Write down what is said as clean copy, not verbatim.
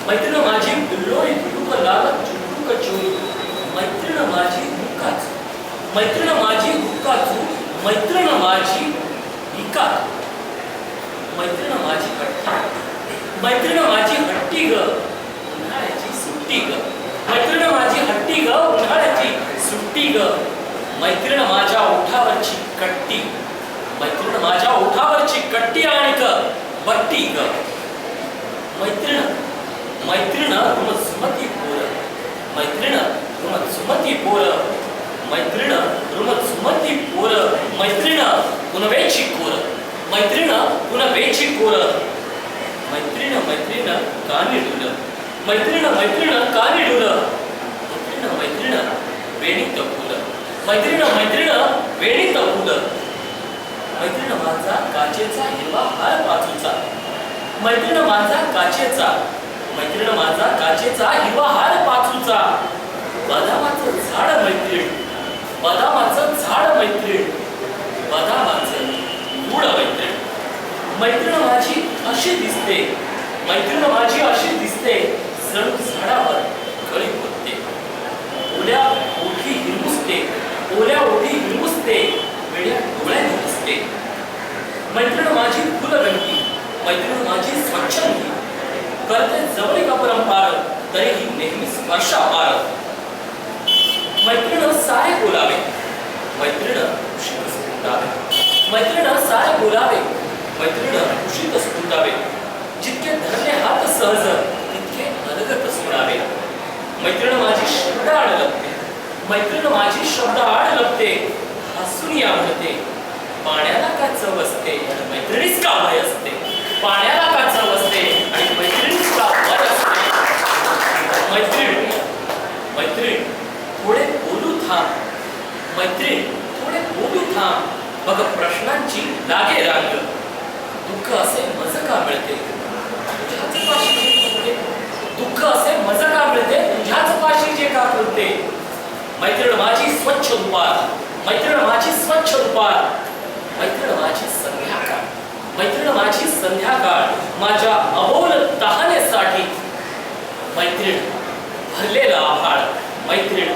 मैत्रीण माझी बिल्लोळी बिडूक लाल चुटूक चोळी मैत्रीण माझी हुक्काच मैत्रीण माझी हुक्काचू मैत्रीण माझी इका मैत्रीण माझी हट्टी मैत्रीण माझी हट्टी ग उन्हाळ्याची सुट्टी ग मैत्रीण माझी हट्टी ग उन्हाळ्याची सुट्टी ग मैत्रीण माझ्या ओठावरची कट्टी मैत्रीण माझ्या ओठावरची कट्टी आणि ग बट्टी ग मैत्रीण मैत्रीण ऋण सुमती पोर मैत्रीण ऋण सुमती पोर मैत्रीण ऋण सुमती पोर मैत्रीण कुणवेची कोर मैत्रीण कुणवेची कोर मैत्रीण मैत्रीण कानी डुल मैत्रीण मैत्रीण कानी डुल मैत्रीण मैत्रीण वेणीत फुल मैत्रीण मैत्रीण वेणीत फुल मैत्रीण माझा काचेचा हिरवा हार पाचूचा मैत्रीण माझा काचेचा मैत्रीण माझा काचेचा हिरवा हार पाचूचा बदामाचं झाड मैत्रीण बदामाचं झाड मैत्रीण बदामाचं गुड मैत्रीण मैत्रीण माझी अशी दिसते मैत्रीण माझी अशी दिसते जणू झाडावर कळी फुटते ओल्या ओठी हिरमुसते ओल्या ओठी हिरमुसते वेड्या डोळ्याने दिसते मैत्रीण माझी फुलगंटी मैत्रीण माझी स्वच्छंदी करते जवळीक अपरंपार तरीही नेहमी स्पर्शापार मैत्रीण सारे बोलावे मैत्रीण उशीत स्फुटावे मैत्रीण सारे बोलावे मैत्रीण उशीत स्फुटावे जितके धरले हात सहज तितके अलगत सोडावे मैत्रीण माझी शब्द आड लपते मैत्रीण माझी शब्द आड लपते हसून या म्हणते पाण्याला का चव असते मैत्रिणीच का भय असते पाण्याला का चव असते आणि मैत्रिणीच का भय असते मैत्रीण मैत्रीण थोडे बोलू थांब मैत्रीण थोडे बोलू थांब मग प्रश्नांची लागे रांग दुःख असे मज का मिळते तुझ्याच पाशी जे खुलते दुःख असे मज का मिळते तुझ्याच पाशी जे का खुलते मैत्रीण माझी स्वच्छ दुपार मैत्रीण माझी स्वच्छ दुपार मैत्रीण माझी संध्याकाळ मैत्रीण माझी संध्याकाळ माझ्या अबोल तहानेसाठी मैत्रीण भरलेला आभाळ मैत्रीण